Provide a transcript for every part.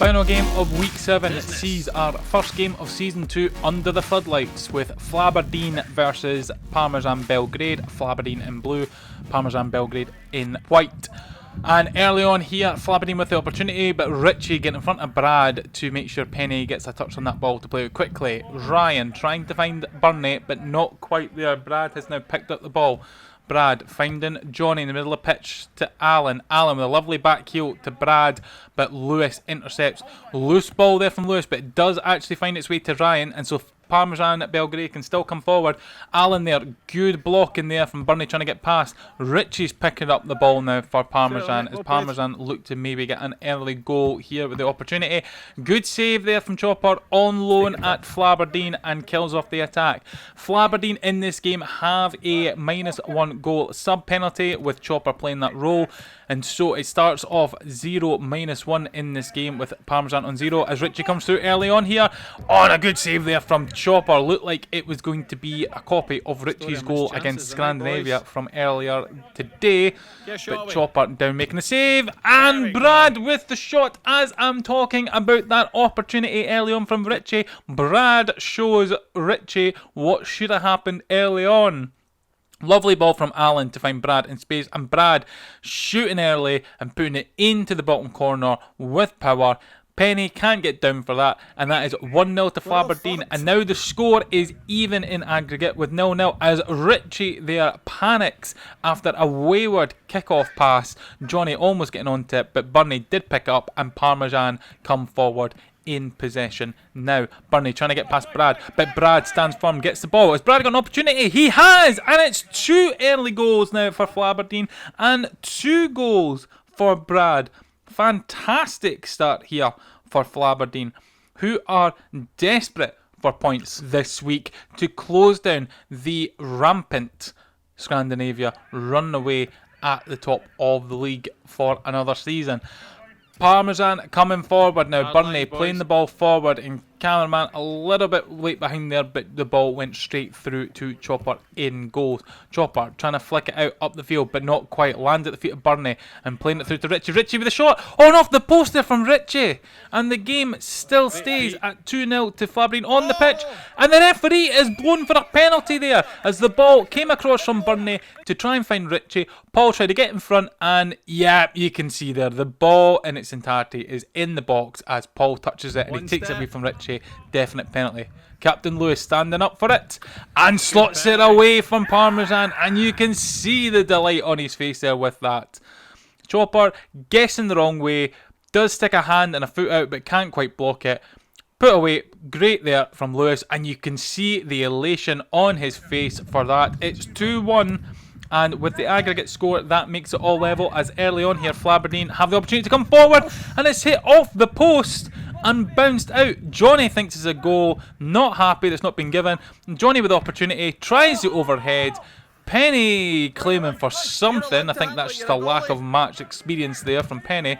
Final game of week 7 sees our first game of season 2 under the floodlights with Flaberdeen versus Parmesan Belgrade. Flaberdeen in blue, Parmesan Belgrade in white. And early on here, Flaberdeen with the opportunity, but Richie getting in front of Brad to make sure Penny gets a touch on that ball to play it quickly. Ryan trying to find Burnley, but not quite there. Brad has now picked up the ball. Brad finding Johnny in the middle of the pitch to Alan. Alan with a lovely back heel to Brad, but Lewis intercepts. Loose ball there from Lewis, but it does actually find its way to Ryan, and so Parmesan Belgrade can still come forward. Alan there, good block in there from Burnley trying to get past. Richie's picking up the ball now for Parmesan as Parmesan look to maybe get an early goal here with the opportunity. Good save there from Chopper on loan at Flaberdeen and kills off the attack. Flaberdeen in this game have a -1 goal sub-penalty with Chopper playing that role. And so it starts off 0-1 in this game with Parmesan on 0 as Richie comes through early on here. Oh, and a good save there from Chopper. Looked like it was going to be a copy of Richie's goal against Scandinavia from earlier today. But Chopper down making the save. And Brad with the shot as I'm talking about that opportunity early on from Richie. Brad shows Richie what should have happened early on. Lovely ball from Alan to find Brad in space, and Brad shooting early and putting it into the bottom corner with power. Penny can't get down for that, and that is 1-0 to Flaberdeen. And now the score is even in aggregate with 0-0 as Richie there panics after a wayward kick-off pass. Johnny almost getting onto it, but Burnley did pick up, and Parmesan come forward in possession now. Burnley trying to get past Brad, but Brad stands firm, gets the ball. Has Brad got an opportunity? He has, and it's 2 early goals now for Flaberdeen and 2 goals for Brad. Fantastic start here for Flaberdeen, who are desperate for points this week to close down the rampant Scandinavia runaway at the top of the league for another season. Parmesan coming forward now. Burnley playing the ball forward, and cameraman a little bit late behind there, but the ball went straight through to Chopper in goals. Chopper trying to flick it out up the field, but not quite. Lands at the feet of Burnley and playing it through to Richie. Richie with a shot. Oh, and off the post there from Richie. And the game still stays at 2-0 to Flaberdeen on the pitch. And the referee is blown for a penalty there as the ball came across from Burnley to try and find Richie. Paul tried to get in front, and yeah, you can see there the ball in its entirety is in the box as Paul touches it and he takes it away from Richie. Definite penalty. Captain Lewis standing up for it and slots it away from Parmesan, and you can see the delight on his face there with that. Chopper guessing the wrong way, does stick a hand and a foot out but can't quite block it. Put away, great there from Lewis, and you can see the elation on his face for that. It's 2-1. And with the aggregate score, that makes it all level as early on here Flaberdeen have the opportunity to come forward, and it's hit off the post and bounced out. Johnny thinks it's a goal, not happy that's not been given. Johnny with the opportunity, tries the overhead. Penny claiming for something. I think that's just a lack of match experience there from Penny.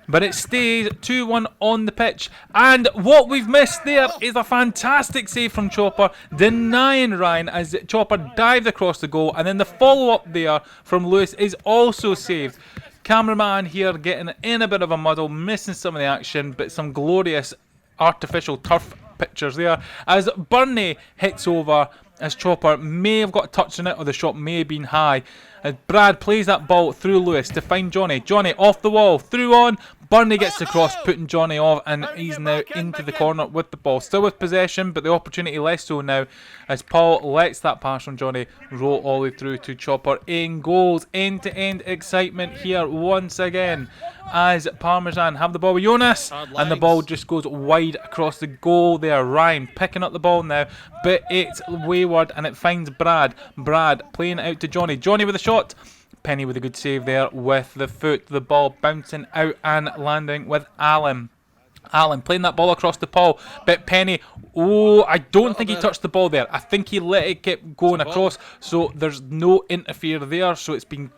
But it stays 2-1 on the pitch. And what we've missed there is a fantastic save from Chopper, denying Ryan as Chopper dived across the goal. And then the follow-up there from Lewis is also saved. Cameraman here getting in a bit of a muddle, missing some of the action, but some glorious artificial turf pictures there. As Burnley hits over, as Chopper may have got a touch on it, or the shot may have been high. As Brad plays that ball through Lewis to find Johnny. Johnny off the wall, through on. Burnley gets the cross, putting Johnny off, and he's now into the corner with the ball. Still with possession, but the opportunity less so now as Paul lets that pass from Johnny roll all the way through to Chopper in goals. End-to-end excitement here once again as Parmesan have the ball with Jonas, and the ball just goes wide across the goal there. Ryan picking up the ball now, but it's wayward and it finds Brad. Brad playing it out to Johnny. Johnny with a shot. Penny with a good save there with the foot. The ball bouncing out and landing with Alan. Alan playing that ball across to Paul, but Penny, oh, I don't think he touched the ball there. I think he let it keep going across, so there's no interfere there, so it's been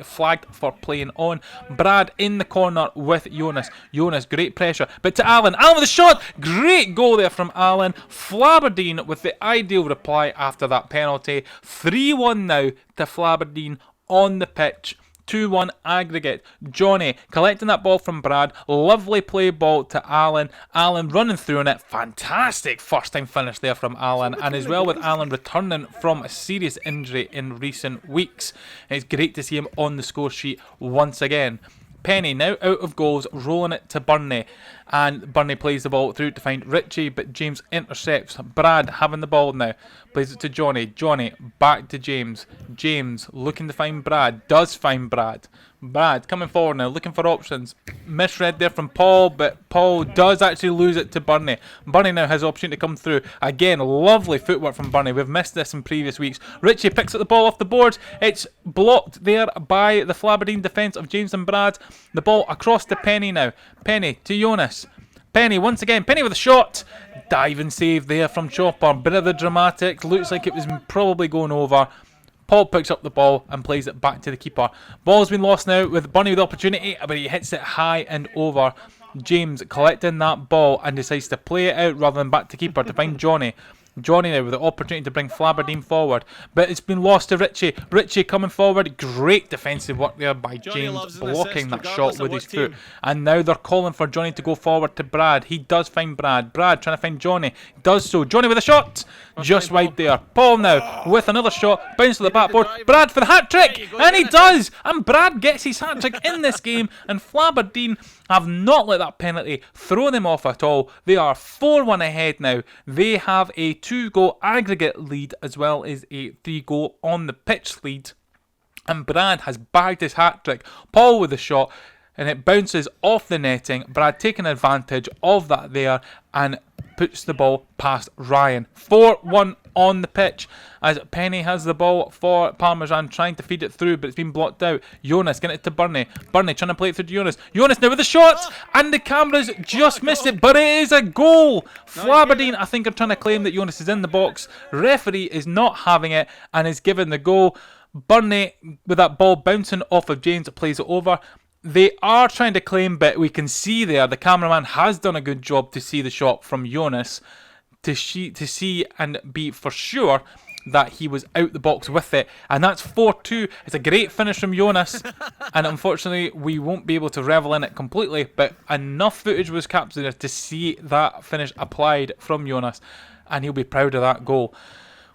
flagged for playing on. Brad in the corner with Jonas. Jonas, great pressure, but to Alan. Alan with a shot, great goal there from Alan. Flaberdeen with the ideal reply after that penalty. 3-1 now to Flaberdeen on the pitch. 2-1 aggregate. Johnny collecting that ball from Brad. Lovely play ball to Alan. Alan running through on it. Fantastic first time finish there from Alan. And as well with Alan returning from a serious injury in recent weeks. It's great to see him on the score sheet once again. Penny now out of goals, rolling it to Burnley, and Burnley plays the ball through to find Richie, but James intercepts. Brad having the ball now, plays it to Johnny. Johnny back to James. James looking to find Brad, does find Brad. Brad coming forward now, looking for options. Misread there from Paul, but Paul does actually lose it to Burnley. Burnley now has the opportunity to come through. Again, lovely footwork from Burnley. We've missed this in previous weeks. Richie picks up the ball off the boards. It's blocked there by the Flaberdeen defence of James and Brad. The ball across to Penny now. Penny to Jonas. Penny once again. Penny with a shot. Diving save there from Chopper. Bit of the dramatics. Looks like it was probably going over. Paul picks up the ball and plays it back to the keeper. Ball's been lost now with Bunny with the opportunity, but he hits it high and over. James collecting that ball and decides to play it out rather than back to keeper to find Johnny. Johnny now with the opportunity to bring Flaberdeen forward, but it's been lost to Richie. Richie coming forward. Great defensive work there by James, blocking that shot with his foot. And now they're calling for Johnny to go forward to Brad. He does find Brad. Brad trying to find Johnny. Does so. Johnny with a shot. Just wide there. Paul now with another shot. Bounce to the backboard. Brad for the hat-trick. And he does. And Brad gets his hat-trick in this game. And Flaberdeen have not let that penalty throw them off at all. They are 4-1 ahead now. They have a 2-goal aggregate lead as well as a 3-goal on the pitch lead. And Brad has bagged his hat-trick. Paul with the shot. And it bounces off the netting. Brad taking advantage of that there and puts the ball past Ryan. 4-1 on the pitch as Penny has the ball for Parmesan, trying to feed it through, but it's been blocked out. Jonas getting it to Burnley. Burnley trying to play it through to Jonas. Jonas now with the shot, and the cameras just missed it, but it is a goal. Flaberdeen, I think, are trying to claim that Jonas is in the box. Referee is not having it and is given the goal. Burnley, with that ball bouncing off of James, plays it over. They are trying to claim, but we can see there the cameraman has done a good job to see the shot from Jonas to see and be for sure that he was out the box with it. And that's 4-2. It's a great finish from Jonas. And unfortunately, we won't be able to revel in it completely, but enough footage was captured to see that finish applied from Jonas. And he'll be proud of that goal.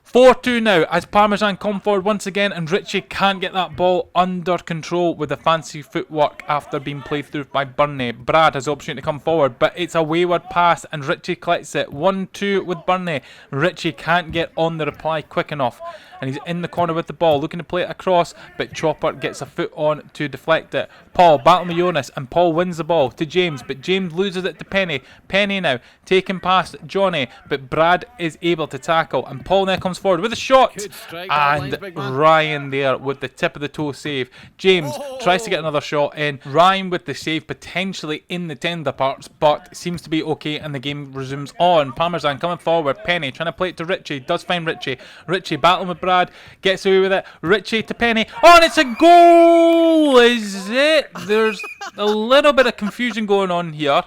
4-2 now as Parmesan come forward once again, and Richie can't get that ball under control with the fancy footwork after being played through by Burnley. Brad has the opportunity to come forward, but it's a wayward pass and Richie collects it. 1-2 with Burnley. Richie can't get on the reply quick enough and he's in the corner with the ball looking to play it across, but Chopper gets a foot on to deflect it. Paul battling with Jonas and Paul wins the ball to James, but James loses it to Penny. Penny now taking past Johnny, but Brad is able to tackle and Paul now comes forward with a shot, and Ryan there with the tip of the toe save. James tries to get another shot in. Ryan with the save potentially in the tender parts, but seems to be okay and the game resumes on. Parmesan coming forward. Penny trying to play it to Richie. Does find Richie. Richie battling with Brad. Gets away with it. Richie to Penny. Oh, and it's a goal! Is it? There's a little bit of confusion going on here.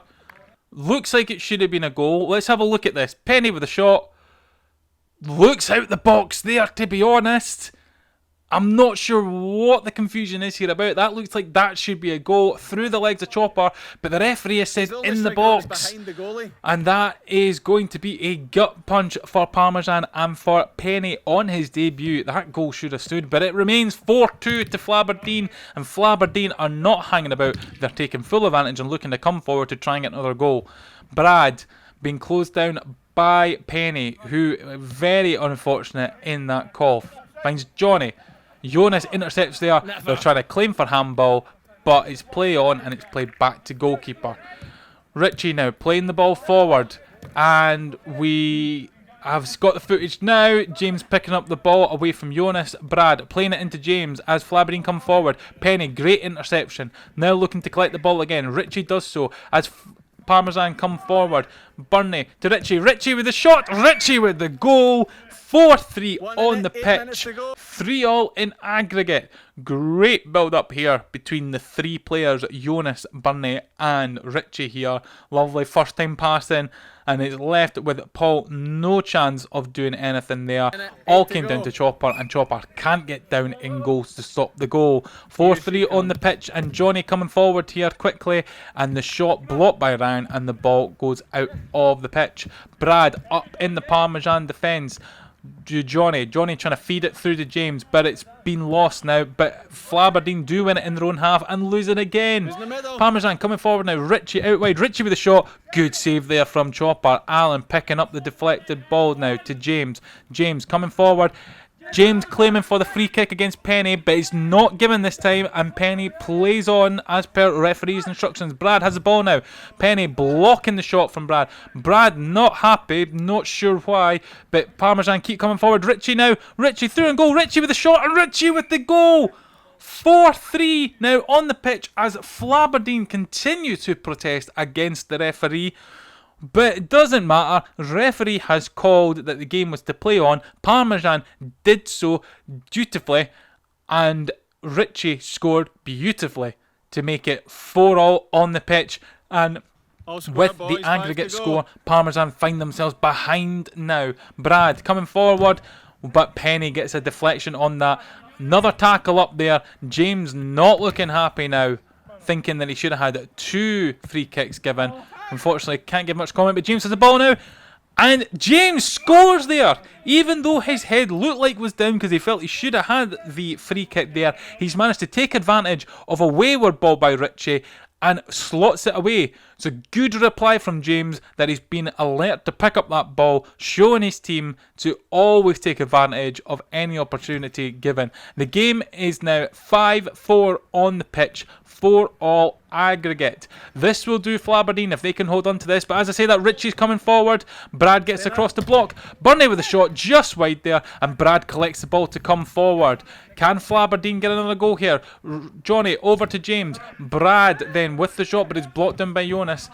Looks like it should have been a goal. Let's have a look at this. Penny with a shot. Looks out the box there, to be honest. I'm not sure what the confusion is here about. That looks like that should be a goal through the legs of Chopper, but the referee has said in the box. And that is going to be a gut punch for Parmesan and for Penny on his debut. That goal should have stood, but it remains 4-2 to Flaberdeen, and Flaberdeen are not hanging about. They're taking full advantage and looking to come forward to try and get another goal. Brad being closed down by Penny, who very unfortunate in that call. Finds Johnny. Jonas intercepts there. They're trying to claim for handball, but it's play on and it's played back to goalkeeper. Richie now playing the ball forward, and we have got the footage now. James picking up the ball away from Jonas. Brad playing it into James as Flaberdeen come forward. Penny, great interception. Now looking to collect the ball again. Richie does so as Parmesan come forward. Burnley to Richie. Richie with the shot. Richie with the goal. 4-3 on the pitch. 3-all in aggregate. Great build-up here between the three players, Jonas, Bernie and Richie here. Lovely first-time passing, and it's left with Paul no chance of doing anything there. All came down to Chopper, and Chopper can't get down in goals to stop the goal. 4-3 on the pitch, and Johnny coming forward here quickly, and the shot blocked by Ryan, and the ball goes out of the pitch. Brad up in the Parmesan defence. Johnny trying to feed it through to James, but it's been lost now. But Flaberdeen do win it in their own half and lose it again. Parmesan coming forward now. Richie out wide. Richie with a shot. Good save there from Chopper. Alan picking up the deflected ball now to James. James coming forward. James claiming for the free kick against Penny, but it's not given this time, and Penny plays on as per referee's instructions. Brad has the ball now. Penny blocking the shot from Brad. Brad not happy, not sure why, but Parmesan keep coming forward. Richie now. Richie through and goal. Richie with the shot, and Richie with the goal. 4-3 now on the pitch as Flaberdeen continue to protest against the referee. But it doesn't matter. Referee has called that the game was to play on. Parmesan did so dutifully, and Richie scored beautifully to make it 4-all on the pitch. And with the aggregate score, Parmesan find themselves behind now. Brad coming forward, but Penny gets a deflection on that. Another tackle up there. James not looking happy now, thinking that he should have had 2 free kicks given. Unfortunately, can't give much comment, but James has the ball now. And James scores there. Even though his head looked like it was down because he felt he should have had the free kick there, he's managed to take advantage of a wayward ball by Richie and slots it away. It's a good reply from James that he's been alert to pick up that ball, showing his team to always take advantage of any opportunity given. The game is now 5-4 on the pitch, 4-all aggregate. This will do Flaberdeen if they can hold on to this, but as I say that, Richie's coming forward. Brad gets across the block. Burnley with a shot just wide there, and Brad collects the ball to come forward. Can Flaberdeen get another goal here? Johnny over to James. Brad then with the shot, but it's blocked down by Jonas.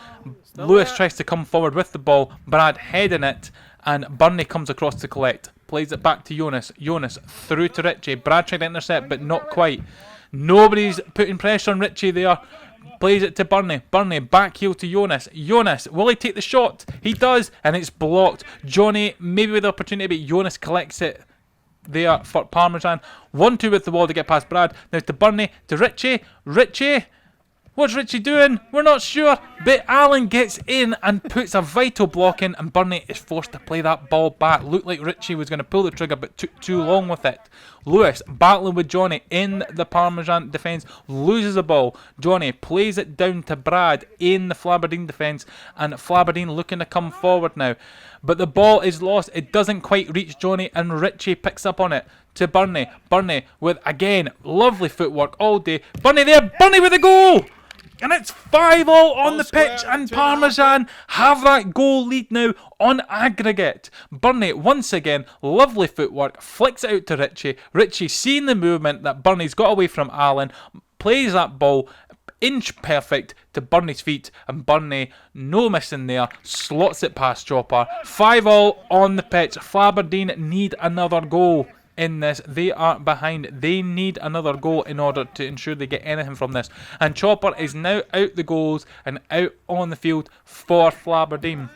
Lewis tries to come forward with the ball. Brad heading it, and Burnley comes across to collect. Plays it back to Jonas. Jonas through to Richie. Brad tried to intercept, but not quite. Nobody's putting pressure on Richie there. Plays it to Burnley. Burnley back heel to Jonas. Jonas, will he take the shot? He does, and it's blocked. Johnny maybe with the opportunity, but Jonas collects it there for Parmesan. 1-2 with the wall to get past Brad. Now to Burnley, to Richie. Richie, what's Richie doing? We're not sure, but Alan gets in and puts a vital block in, and Burnley is forced to play that ball back. Looked like Richie was going to pull the trigger, but took too long with it. Lewis battling with Johnny in the Parmesan defence, loses the ball. Johnny plays it down to Brad in the Flaberdeen defence, and Flaberdeen looking to come forward now. But the ball is lost. It doesn't quite reach Johnny, and Richie picks up on it to Burnley. Burnley with, again, lovely footwork all day. Burnley there, Burnley with a goal! And it's 5-all on the pitch, and Parmesan have that goal lead now on aggregate. Burnley, once again, lovely footwork, flicks it out to Richie. Richie, seeing the movement that Burnley's got away from Alan, plays that ball inch perfect to Burnley's feet, and Burnley, no missing there, slots it past Chopper. 5-all on the pitch. Flaberdeen need another goal in this. They are behind. They need another goal in order to ensure they get anything from this. And Chopper is now out the goals and out on the field for Flaberdeen.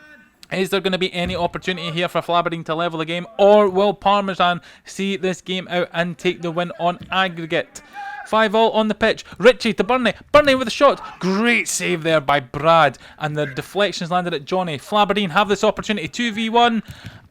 Is there going to be any opportunity here for Flaberdeen to level the game, or will Parmesan see this game out and take the win on aggregate? 5-all on the pitch. Richie to Burnley. Burnley with a shot. Great save there by Brad. And the deflections landed at Johnny. Flaberdeen have this opportunity. 2v1.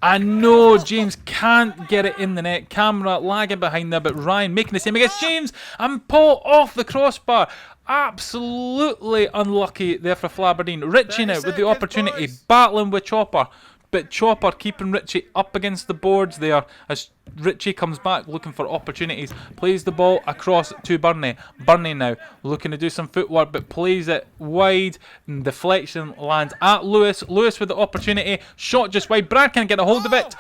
And no, James can't get it in the net. Camera lagging behind there, but Ryan making the same against James. And Paul off the crossbar. Absolutely unlucky there for Flaberdeen. Richie now with the opportunity. Battling with Chopper. But Chopper keeping Richie up against the boards there as Richie comes back looking for opportunities. Plays the ball across to Burnley. Burnley now looking to do some footwork, but plays it wide. And deflection lands at Lewis. Lewis with the opportunity. Shot just wide. Brad can't get a hold of it.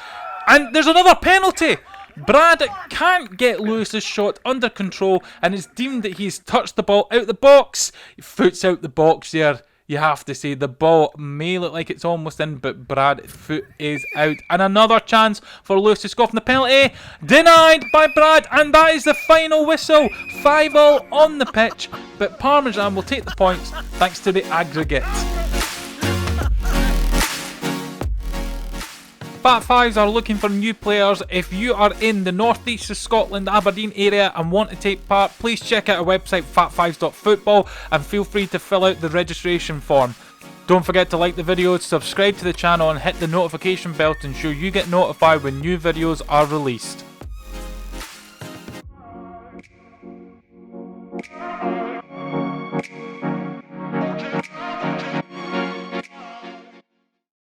And there's another penalty. Brad can't get Lewis's shot under control, and it's deemed that he's touched the ball out the box. He foots out the box there. You have to say the ball may look like it's almost in, but Brad's foot is out. And another chance for Lewis to score from the penalty. Denied by Brad, and that is the final whistle. 5-5 on the pitch, but Parmesan will take the points thanks to the aggregate. Fat Fives are looking for new players. If you are in the northeast of Scotland, Aberdeen area and want to take part, please check out our website fatfives.football and feel free to fill out the registration form. Don't forget to like the video, subscribe to the channel and hit the notification bell to ensure you get notified when new videos are released.